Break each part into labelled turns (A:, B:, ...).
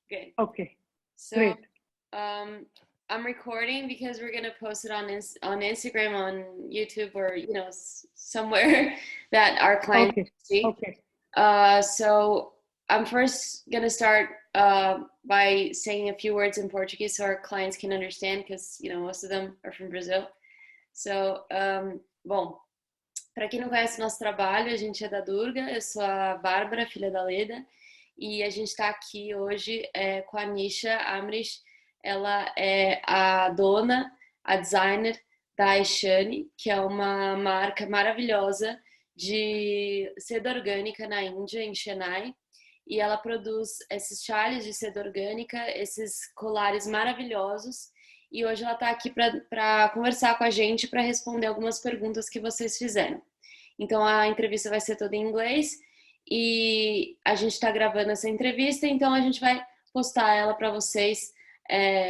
A: Good.
B: Okay,
A: So,
B: great.
A: I'm recording because we're gonna post it on Instagram, on YouTube, or somewhere that our clients
B: Okay,
A: see.
B: okay.
A: So I'm first gonna start by saying a few words in Portuguese so our clients can understand, because most of them are from Brazil. So, bom, para quem não conhece nosso trabalho, a gente é da Durga, eu sou a Bárbara, filha da Leda, e a gente está aqui hoje com a Neesha Amrish. Ela é a dona, a designer da Aeshaane, que é uma marca maravilhosa de seda orgânica na Índia, em Chennai, e ela produz esses xales de seda orgânica, esses colares maravilhosos, e hoje ela está aqui para conversar com a gente, para responder algumas perguntas que vocês fizeram. Então a entrevista vai ser toda em inglês e a gente está gravando essa entrevista, então a gente vai postar ela para vocês.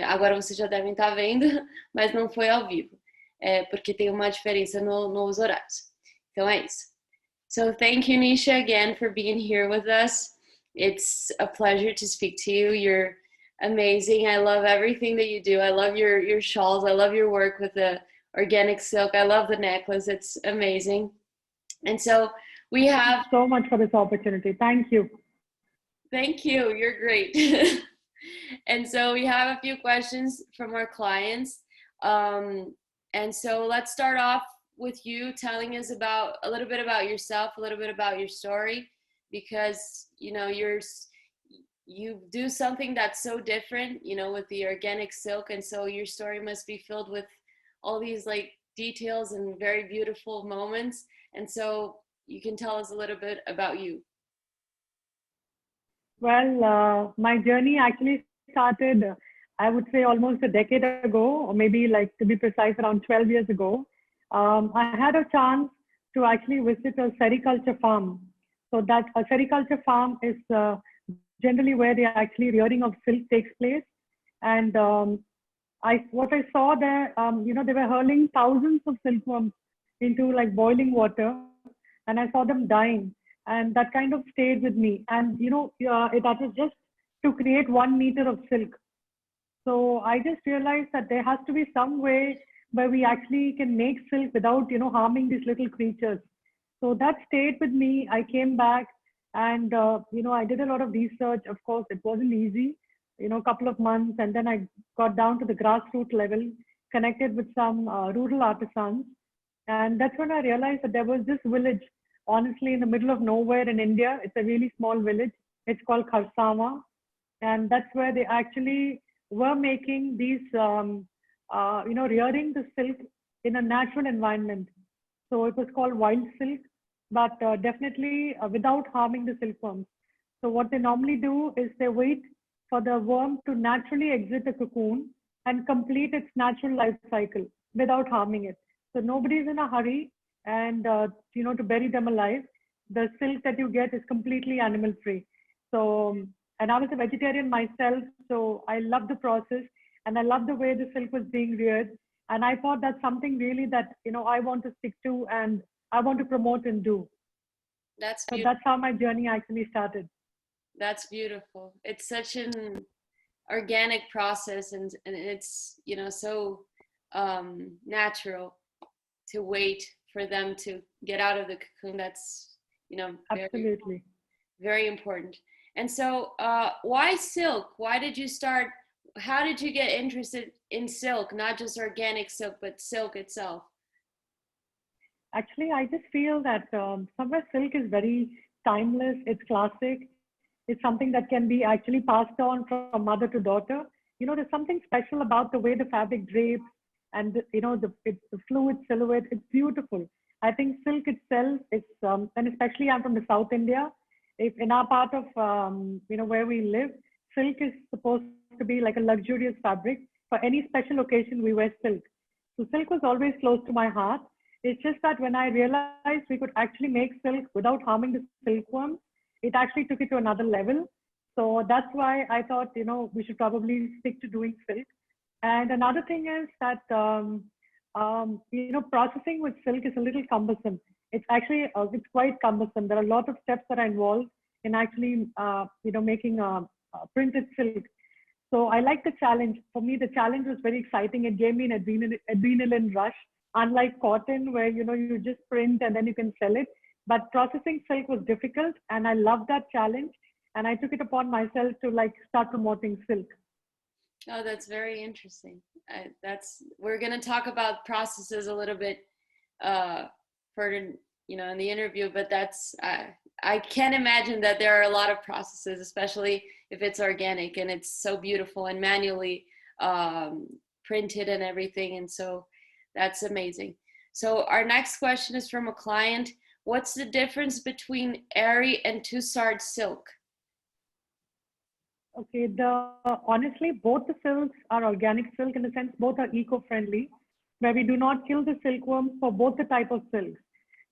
A: Agora vocês já devem estar vendo, mas não foi ao vivo, porque tem uma diferença nos horários. Então é isso. So thank you, Neesha, again for being here with us. It's a pleasure to speak to you. You're amazing. I love everything that you do. I love your shawls. I love your work with the organic silk. I love the necklace. It's amazing. And so we have...
B: Thank you so much for this opportunity. Thank you.
A: Thank you. You're great. And so we have a few questions from our clients. And so let's start off with you telling us a little bit about yourself, a little bit about your story, because you do something that's so different, with the organic silk, and so your story must be filled with all these details and very beautiful moments. And so you can tell us a little bit about you.
B: Well, my journey actually started, I would say, almost a decade ago, or maybe, to be precise, around 12 years ago. I had a chance to actually visit a sericulture farm. So that a sericulture farm is generally where the actually rearing of silk takes place. And what I saw there, they were hurling thousands of silkworms into boiling water, and I saw them dying. And that kind of stayed with me. And that was just to create 1 meter of silk. So I just realized that there has to be some way where we actually can make silk without harming these little creatures. So that stayed with me. I came back and I did a lot of research. Of course, it wasn't easy, a couple of months, and then I got down to the grassroots level, connected with some rural artisans. And that's when I realized that there was this village, honestly, in the middle of nowhere in India. It's a really small village. It's called Kharsawa. And that's where they actually were making these, rearing the silk in a natural environment. So it was called wild silk, but definitely without harming the silkworms. So what they normally do is they wait for the worm to naturally exit the cocoon and complete its natural life cycle without harming it. So nobody's in a hurry, and to bury them alive. The silk that you get is completely animal free. So, and I was a vegetarian myself, so I love the process, and I love the way the silk was being reared. And I thought that's something really that I want to stick to, and I want to promote and do.
A: That's
B: beautiful. So that's how my journey actually started.
A: That's beautiful. It's such an organic process, and it's so natural to wait for them to get out of the cocoon. That's
B: absolutely
A: very important. And so why silk? Why did you start? How did you get interested in silk? Not just organic silk, but silk itself.
B: Actually, I just feel that somewhere silk is very timeless. It's classic. It's something that can be actually passed on from mother to daughter. There's something special about the way the fabric drapes, and the fluid silhouette. It's beautiful. I think silk itself is, and especially I'm from the South India. If in our part of where we live, silk is supposed to be like a luxurious fabric. For any special occasion, we wear silk. So silk was always close to my heart. It's just that when I realized we could actually make silk without harming the silkworm, it actually took it to another level. So that's why I thought, we should probably stick to doing silk. And another thing is that, processing with silk is a little cumbersome. It's actually, it's quite cumbersome. There are a lot of steps that are involved in actually, making a printed silk. So I like the challenge. For me, the challenge was very exciting. It gave me an adrenaline rush. Unlike cotton, where you just print and then you can sell it. But processing silk was difficult, and I loved that challenge. And I took it upon myself to start promoting silk.
A: Oh, that's very interesting. We're gonna talk about processes a little bit further, in the interview. But I can imagine that there are a lot of processes, especially if it's organic and it's so beautiful and manually printed and everything. And so that's amazing. So our next question is from a client. What's the difference between airy and tussard silk?
B: Okay, honestly, both the silks are organic silk in the sense both are eco-friendly, where we do not kill the silkworms for both the type of silks.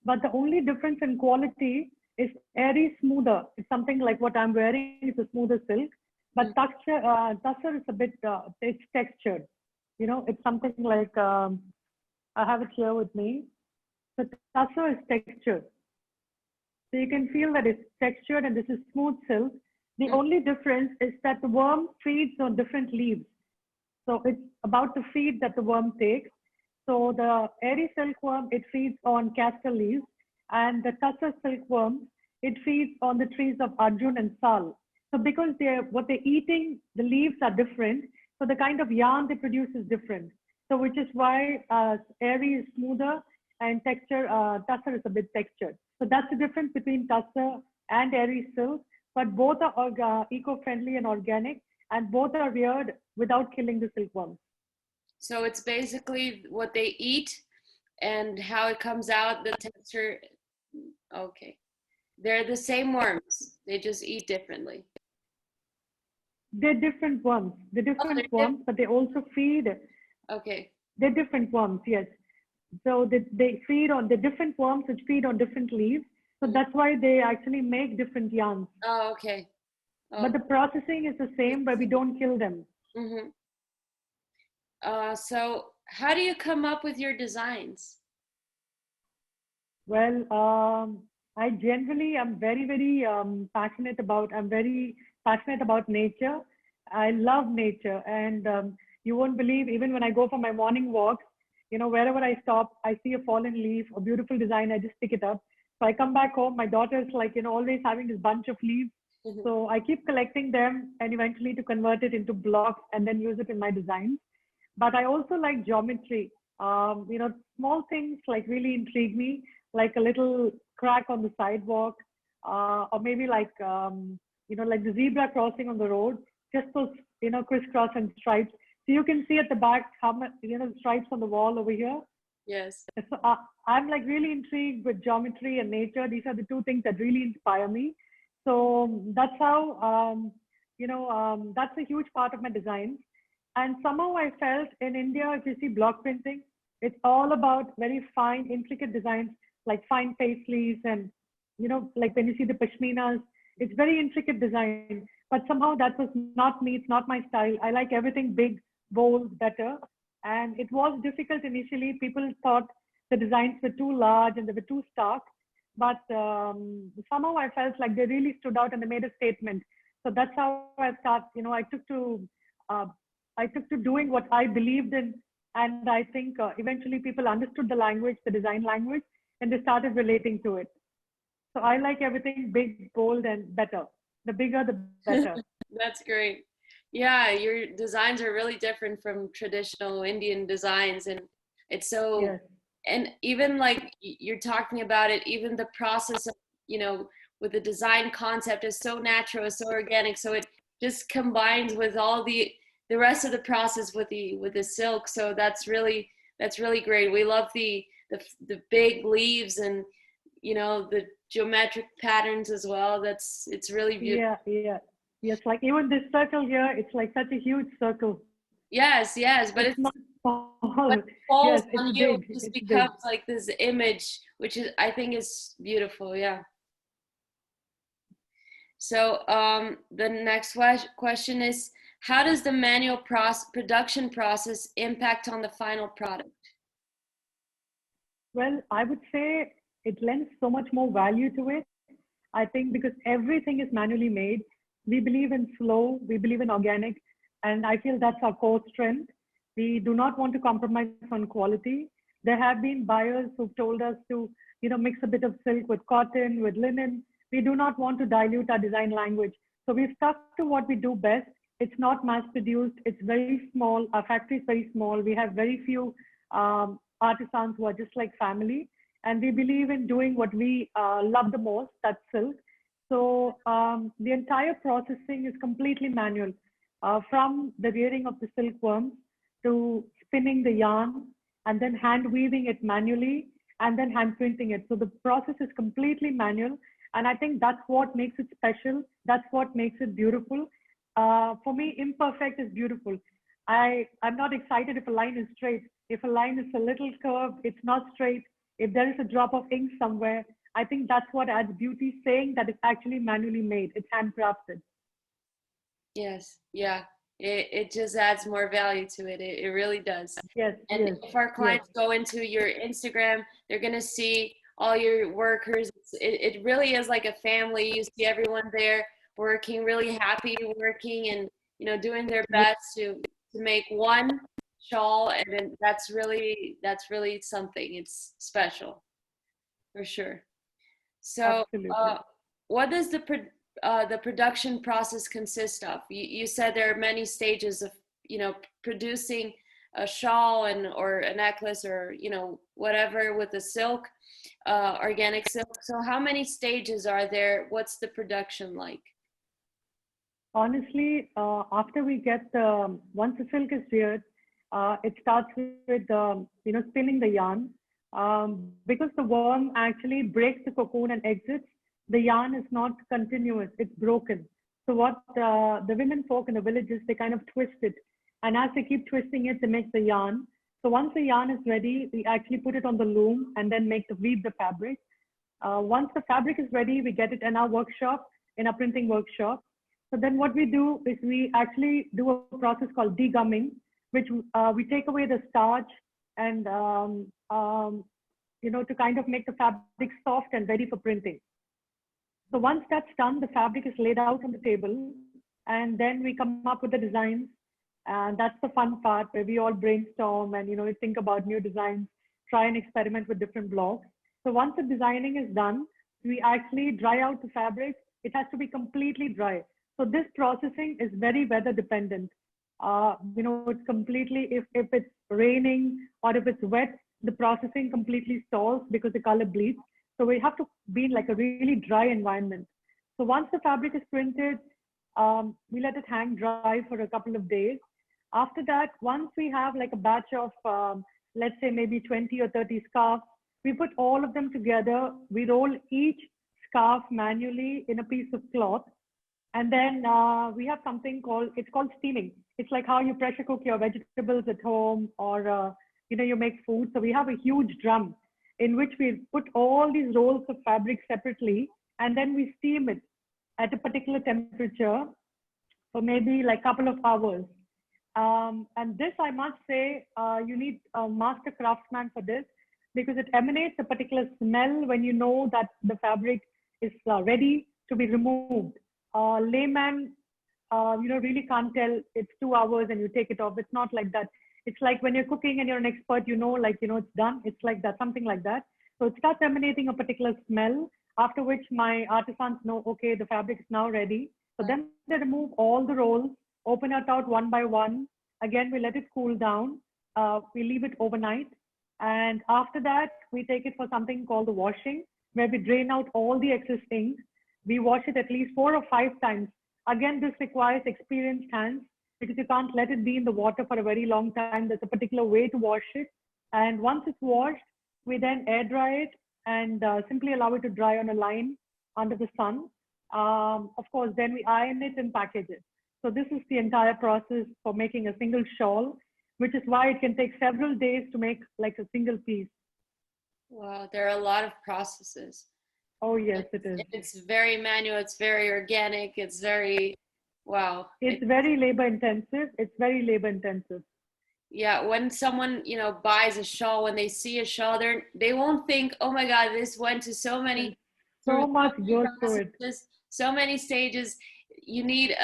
B: But the only difference in quality is airy smoother. It's something like what I'm wearing is a smoother silk, but tussar is a bit, it's textured. It's something like, I have it here with me. The tussar is textured. So you can feel that it's textured and this is smooth silk. The only difference is that the worm feeds on different leaves. So it's about the feed that the worm takes. So the airy silkworm, it feeds on castor leaves, and the tussar silkworm, it feeds on the trees of Arjun and Sal. So because what they're eating, the leaves are different, so the kind of yarn they produce is different. So which is why airy is smoother and tussar is a bit textured. So that's the difference between tussar and airy silk. But both are eco-friendly and organic, and both are reared without killing the silkworms.
A: So it's basically what they eat and how it comes out, the texture. Okay. They're the same worms. They just eat differently.
B: They're different worms. They're different worms, but they also feed.
A: Okay.
B: They're different worms, yes. So they feed on the different worms which feed on different leaves. So that's why they actually make different yarns.
A: Oh, okay. Oh.
B: But the processing is the same, but we don't kill them.
A: Mm-hmm. So how do you come up with your designs?
B: Well, I generally am very, very passionate about nature. I love nature, and you won't believe, even when I go for my morning walks, wherever I stop, I see a fallen leaf, a beautiful design, I just pick it up. So I come back home, my daughter's always having this bunch of leaves. Mm-hmm. So I keep collecting them and eventually to convert it into blocks and then use it in my designs. But I also like geometry. Small things really intrigue me, like a little crack on the sidewalk, or maybe like the zebra crossing on the road, just those, crisscross and stripes. So you can see at the back how much, the stripes on the wall over here.
A: Yes.
B: So I'm really intrigued with geometry and nature. These are the two things that really inspire me. So that's how, that's a huge part of my designs. And somehow I felt in India, if you see block printing, it's all about very fine, intricate designs, like fine paisleys and, like when you see the pashminas, it's very intricate design. But somehow that was not me. It's not my style. I like everything big, bold, better. And it was difficult initially. People thought the designs were too large and they were too stark. But somehow I felt like they really stood out and they made a statement. So that's how I started. I took to doing what I believed in. And I think eventually people understood the language, the design language, and they started relating to it. So I like everything big, bold, and better. The bigger, the better.
A: That's great. Yeah, your designs are really different from traditional Indian designs, and it's so, yes. And even like you're talking about it, even the process of, with the design concept is so natural, it's so organic, so it just combines with all the rest of the process with the silk. So that's really great. We love the big leaves and the geometric patterns as well. It's really beautiful.
B: Yeah. Yes, like even this circle here, it's like such a huge circle.
A: Yes, but it's not small. But it falls on you, it just becomes big. Like this image, which I think is beautiful. Yeah. So the next question is, how does the manual production process impact on the final product?
B: Well, I would say it lends so much more value to it. I think because everything is manually made. We believe in slow, we believe in organic, and I feel that's our core strength. We do not want to compromise on quality. There have been buyers who've told us to, mix a bit of silk with cotton, with linen. We do not want to dilute our design language. So we've stuck to what we do best. It's not mass produced. It's very small. Our factory is very small. We have very few artisans who are just like family. And we believe in doing what we love the most, that's silk. So the entire processing is completely manual, from the rearing of the silkworms to spinning the yarn and then hand weaving it manually and then hand printing it. So the process is completely manual. And I think that's what makes it special. That's what makes it beautiful. For me, imperfect is beautiful. I'm not excited if a line is straight. If a line is a little curved, it's not straight. If there is a drop of ink somewhere, I think that's what adds beauty, saying that it's actually manually made. It's handcrafted.
A: Yes. Yeah. It just adds more value to it. It really does.
B: Yes.
A: And
B: yes,
A: if our clients go into your Instagram, they're going to see all your workers. It really is like a family. You see everyone there working, really happy working, and doing their best to make one shawl, and then that's really something. It's special for sure. So what does the production process consist of? You said there are many stages of producing a shawl or a necklace or whatever with the silk, organic silk. So how many stages are there? What's the production like?
B: Honestly, after we get once the silk is reared, it starts with spinning the yarn. Because the worm actually breaks the cocoon and exits, the yarn is not continuous, it's broken. So what the women folk in the villages, they kind of twist it. And as they keep twisting it, they make the yarn. So once the yarn is ready, we actually put it on the loom and then weave the fabric. Once the fabric is ready, we get it in our workshop, in our printing workshop. So then what we do is we actually do a process called degumming, which we take away the starch and to kind of make the fabric soft and ready for printing. So once that's done, the fabric is laid out on the table, and then we come up with the designs. And that's the fun part, where we all brainstorm and think about new designs, try and experiment with different blocks. So once the designing is done, we actually dry out the fabric. It has to be completely dry. So this processing is very weather dependent. It's completely, if it's raining or if it's wet, the processing completely stalls because the color bleeds. So we have to be in like a really dry environment. So once the fabric is printed, we let it hang dry for a couple of days. After that, once we have like a batch of, let's say maybe 20 or 30 scarves, we put all of them together. We roll each scarf manually in a piece of cloth. And then we have something called steaming. It's like how you pressure cook your vegetables at home, or you make food. So we have a huge drum in which we put all these rolls of fabric separately, and then we steam it at a particular temperature for maybe like a couple of hours. And this, I must say, you need a master craftsman for this, because it emanates a particular smell when you know that the fabric is ready to be removed. Layman, really can't tell it's 2 hours and you take it off. It's not like that. It's like when you're cooking and you're an expert, it's done. It's like that, something like that. So it starts emanating a particular smell, after which my artisans know, okay, the fabric is now ready. So then they remove all the rolls, open it out one by one. Again, we let it cool down. We leave it overnight. And after that, we take it for something called the washing, where we drain out all the excess ink. We wash it at least 4 or 5 times. Again, this requires experienced hands, because you can't let it be in the water for a very long time. There's a particular way to wash it. And once it's washed, we then air dry it and simply allow it to dry on a line under the sun. Of course, then we iron it and package it. So this is the entire process for making a single shawl, which is why it can take several days to make like a single piece.
A: Wow, there are a lot of processes.
B: Oh, yes, it is.
A: It's very manual. It's very organic. It's very, wow.
B: It's very labor intensive. It's very labor intensive.
A: Yeah, when someone, buys a shawl, when they see a shawl, they won't think, oh my God, this went to so much goes through it. So many stages. you need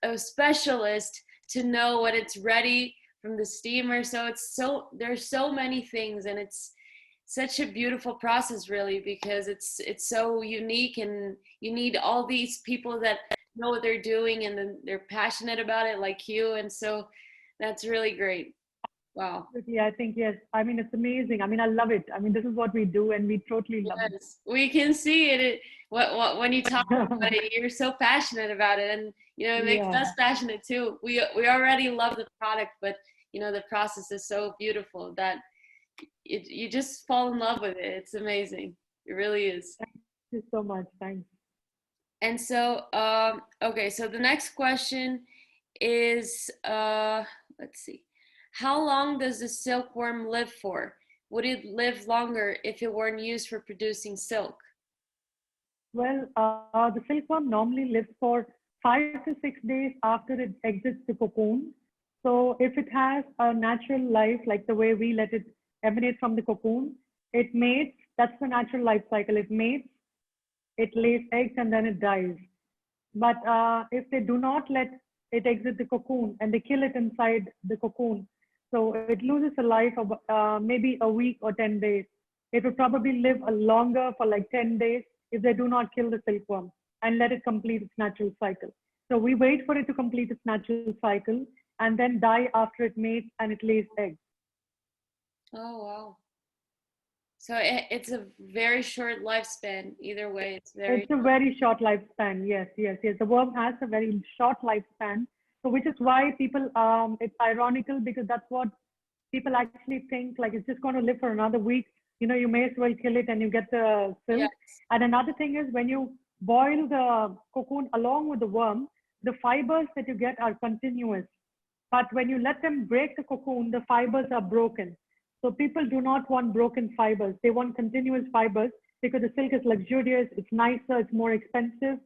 A: a specialist to know when it's ready from the steamer. So there's so many things, and it's such a beautiful process, really, because it's so unique, and you need all these people that know what they're doing, and then they're passionate about it like you, and so that's really great. Wow.
B: Yeah, I think, yes. I mean, it's amazing. I mean, I love it. I mean, this is what we do, and we totally love it.
A: Yes, we can see it. When you talk about it, you're so passionate about it, and it makes
B: Yeah,
A: us passionate too. We already love the product, but the process is so beautiful that you just fall in love with it. It's amazing. It really is.
B: thank you so much. Thanks.
A: And so, okay, so the next question is, let's see, how long does the silkworm live for? Would it live longer if it weren't used for producing silk?
B: Well, the silkworm normally lives for 5 to 6 days after it exits the cocoon. So if it has a natural life, like the way we let it emanate from the cocoon, it mates. That's the natural life cycle. It mates, it lays eggs, and then it dies. But if they do not let it exit the cocoon and they kill it inside the cocoon, so it loses a life of maybe a week or 10 days. It will probably live a longer for like 10 days if they do not kill the silkworm and let it complete its natural cycle. So we wait for it to complete its natural cycle and then die after it mates and it lays eggs.
A: Oh, wow. So it's a very short lifespan. Either way, it's very.
B: It's a very short lifespan. Yes, yes, yes. The worm has a very short lifespan. So which is why people, it's ironical because that's what people actually think, like it's just going to live for another week. You may as well kill it and you get the silk.
A: Yes.
B: And another thing is when you boil the cocoon along with the worm, the fibers that you get are continuous. But when you let them break the cocoon, the fibers are broken. So people do not want broken fibers. They want continuous fibers because the silk is luxurious, it's nicer, it's more expensive.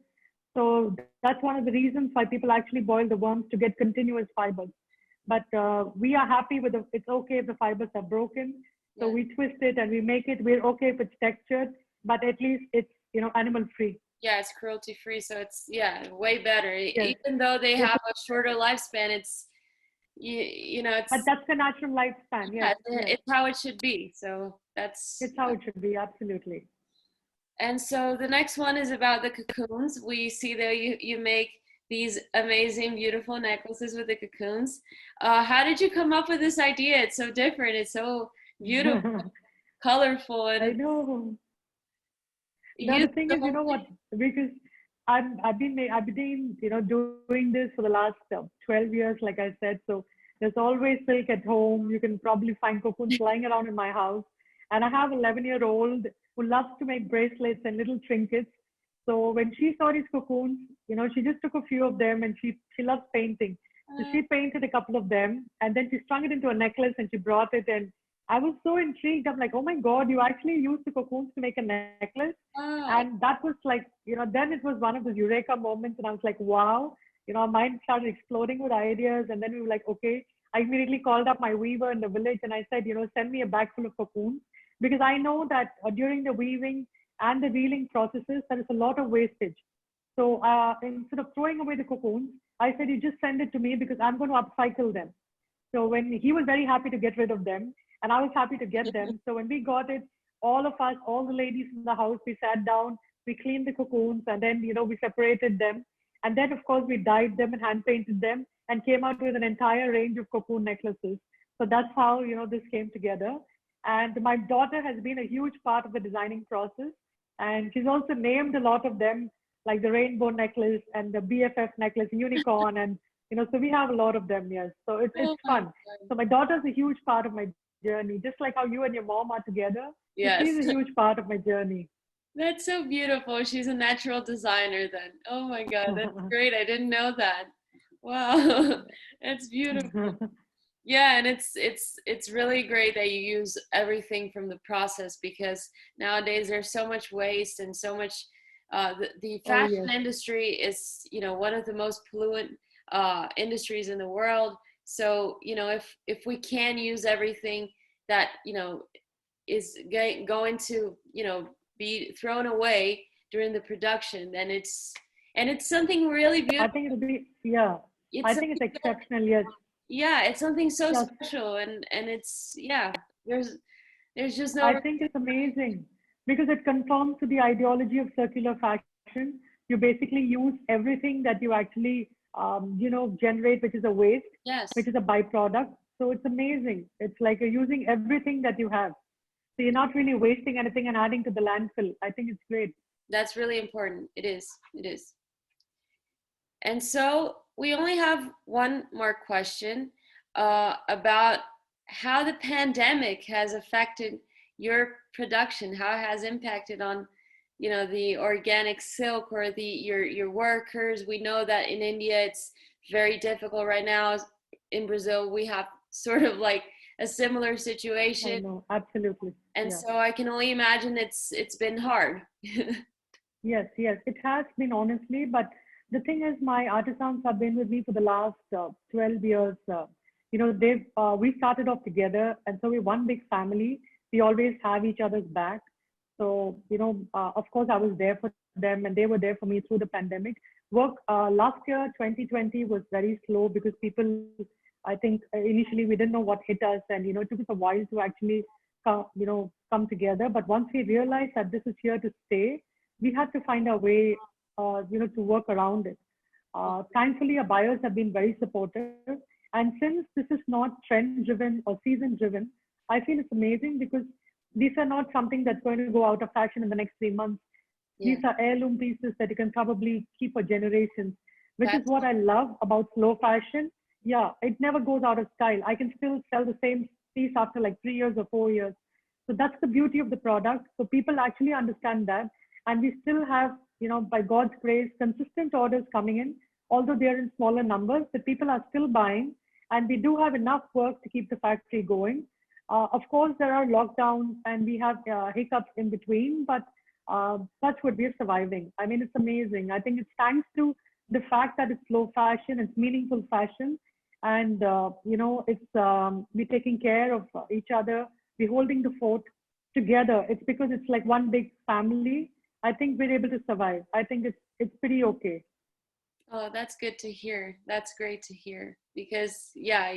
B: So that's one of the reasons why people actually boil the worms to get continuous fibers. But we are happy with it's okay if the fibers are broken. So
A: Yeah.
B: we twist it and we make it, we're okay if it's textured, but at least it's, animal free.
A: Yeah, it's cruelty free, so it's way better.
B: Yes.
A: Even though they
B: Yes.
A: have a shorter lifespan, it's it's
B: But that's the natural lifespan. Yes. Yes.
A: it's how it should be. So that's
B: It's how it should be. Absolutely.
A: And so the next one is about the cocoons. We see that you make these amazing, beautiful necklaces with the cocoons. How did you come up with this idea? It's so different. It's so beautiful, colorful,
B: I
A: and
B: know. Now
A: you.
B: the thing is, you know what? Because I've been doing this for the last 12 years, like I said. So there's always silk at home. You can probably find cocoons lying around in my house. And I have an 11-year-old who loves to make bracelets and little trinkets. So when she saw these cocoons, she just took a few of them and she loves painting. So she painted a couple of them and then she strung it into a necklace and she brought it. And I was so intrigued. I'm like, oh my God, you actually used the cocoons to make a necklace. And that was like, then it was one of those eureka moments. And I was like, wow, our mind started exploding with ideas. And then we were like, okay, I immediately called up my weaver in the village and I said, send me a bag full of cocoons. Because I know that during the weaving and the reeling processes, there is a lot of wastage. So instead of throwing away the cocoons, I said, you just send it to me because I'm going to upcycle them. So when he was very happy to get rid of them and I was happy to get them. So when we got it, all of us, all the ladies in the house, we sat down, we cleaned the cocoons and then, we separated them. And then of course we dyed them and hand painted them and came out with an entire range of cocoon necklaces. So that's how, this came together. And my daughter has been a huge part of the designing process. And she's also named a lot of them, like the rainbow necklace and the BFF necklace, unicorn. And, so we have a lot of them, yes. So it's fun. So my daughter's a huge part of my journey, just like how you and your mom are together.
A: Yes.
B: She's a huge part of my journey.
A: That's so beautiful. She's a natural designer then. Oh my God, that's great. I didn't know that. Wow, that's beautiful. Yeah, and it's really great that you use everything from the process because nowadays there's so much waste and so much the fashion industry is one of the most pollutant industries in the world. So if we can use everything that is going to be thrown away during the production, then And it's something really
B: I
A: beautiful.
B: think it'll be, yeah. I think it's exceptional, yes.
A: Yeah, it's something so
B: Yes.
A: special, and it's, yeah, there's just no.
B: I think it's amazing because it conforms to the ideology of circular fashion. You basically use everything that you actually, generate, which is a waste,
A: Yes,
B: which is a byproduct. So it's amazing. It's like you're using everything that you have. So you're not really wasting anything and adding to the landfill. I think it's great.
A: that's really important. It is. It is. And so we only have one more question about how the pandemic has affected your production, how it has impacted on, the organic silk or your workers. We know that in India it's very difficult right now. In Brazil, we have sort of like a similar
B: I
A: situation,
B: know, absolutely.
A: and
B: Yeah.
A: so I can only imagine it's been hard.
B: Yes, yes, it has been honestly, but the thing is, my artisans have been with me for the last 12 years. We started off together, and so we're one big family. We always have each other's back. So, of course, I was there for them, and they were there for me through the pandemic. Work last year, 2020, was very slow because people, I think, initially we didn't know what hit us, and it took us a while to actually, come together. But once we realized that this is here to stay, we had to find a way, to work around it. Thankfully, our buyers have been very supportive. And since this is not trend driven or season driven, I feel it's amazing because these are not something that's going to go out of fashion in the next 3 months.
A: Yeah,
B: These are heirloom pieces that you can probably keep for generations, which is
A: that's
B: what I love about slow fashion. Yeah, it never goes out of style. I can still sell the same piece after like 3 years or 4 years. So that's the beauty of the product. So people actually understand that. And we still have, by God's grace, consistent orders coming in, although they're in smaller numbers, but people are still buying. And we do have enough work to keep the factory going. Of course, there are lockdowns and we have hiccups in between, but touch wood, we're surviving. I mean, it's amazing. I think it's thanks to the fact that it's slow fashion, it's meaningful fashion, and we're taking care of each other. We're holding the fort together. It's because it's like one big family. I think we're able to survive. I think it's pretty okay.
A: Oh, that's good to hear. That's great to hear because yeah,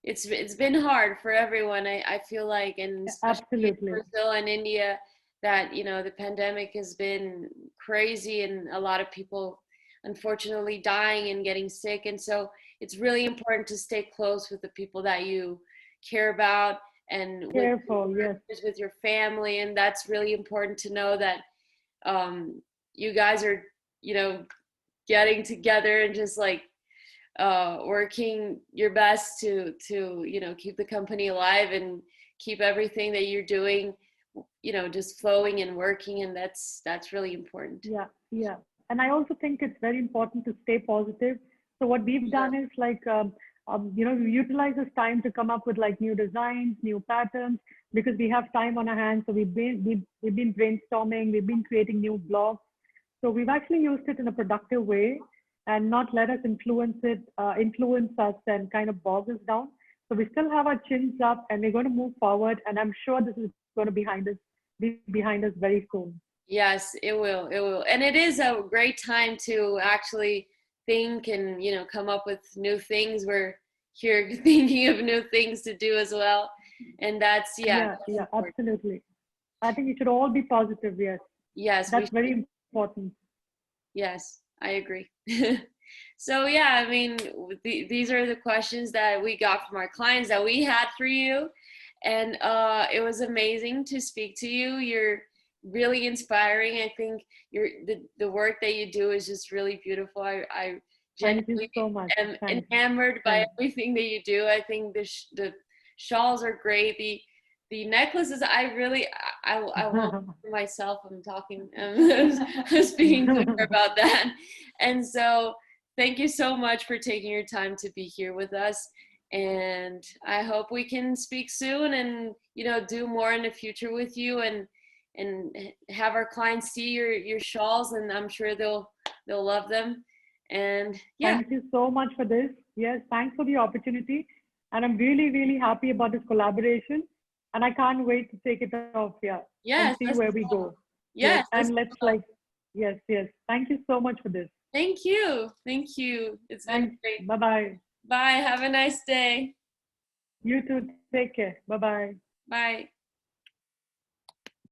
A: it's been hard for everyone. I feel like, and especially in
B: Absolutely.
A: Brazil and India, that the pandemic has been crazy and a lot of people unfortunately dying and getting sick. And so it's really important to stay close with the people that you care about and with
B: Careful, yes.
A: with your family. And that's really important to know that you guys are, getting together and just like working your best to keep the company alive and keep everything that you're doing just flowing and working, and that's really important.
B: Yeah, yeah. And I also think it's very important to stay positive. So what we've
A: Yeah.
B: done is like, we utilize this time to come up with like new designs, new patterns, because we have time on our hands. So we've been brainstorming, we've been creating new blogs. So we've actually used it in a productive way and not let us influence us and kind of bog us down. So we still have our chins up and we're going to move forward. And I'm sure this is going to be behind us very soon.
A: Yes, it will, and it is a great time to actually think and come up with new things. We're here thinking of new things to do as well, and that's
B: Yeah,
A: that's
B: yeah,
A: important.
B: absolutely. I think it should all be positive. Yes,
A: Yes, we
B: that's very
A: should.
B: important.
A: Yes, I agree. So yeah, I mean, these are the questions that we got from our clients that we had for you, and it was amazing to speak to you. You're really inspiring. I think the work that you do is just really beautiful. I
B: Thank you
A: genuinely
B: so much.
A: am
B: Thanks.
A: enamored by
B: Thanks.
A: everything that you do. I think the shawls are great. The necklaces, I won't for myself. I'm talking, speaking to her about that. And so thank you so much for taking your time to be here with us. And I hope we can speak soon and, do more in the future with you and have our clients see your shawls, and I'm sure they'll love them. And yeah,
B: Thank you so much for this. Yes, thanks for the opportunity. And I'm really, really happy about this collaboration. And I can't wait to take it off here and
A: yes,
B: see where we go. Yes,
A: yes, let's
B: and let's like Yes, yes. Thank you so much for this.
A: Thank you. Thank you. It's been
B: Thanks.
A: great.
B: Bye-bye.
A: Bye. Have a nice day.
B: You too. Take care. Bye-bye.
A: Bye.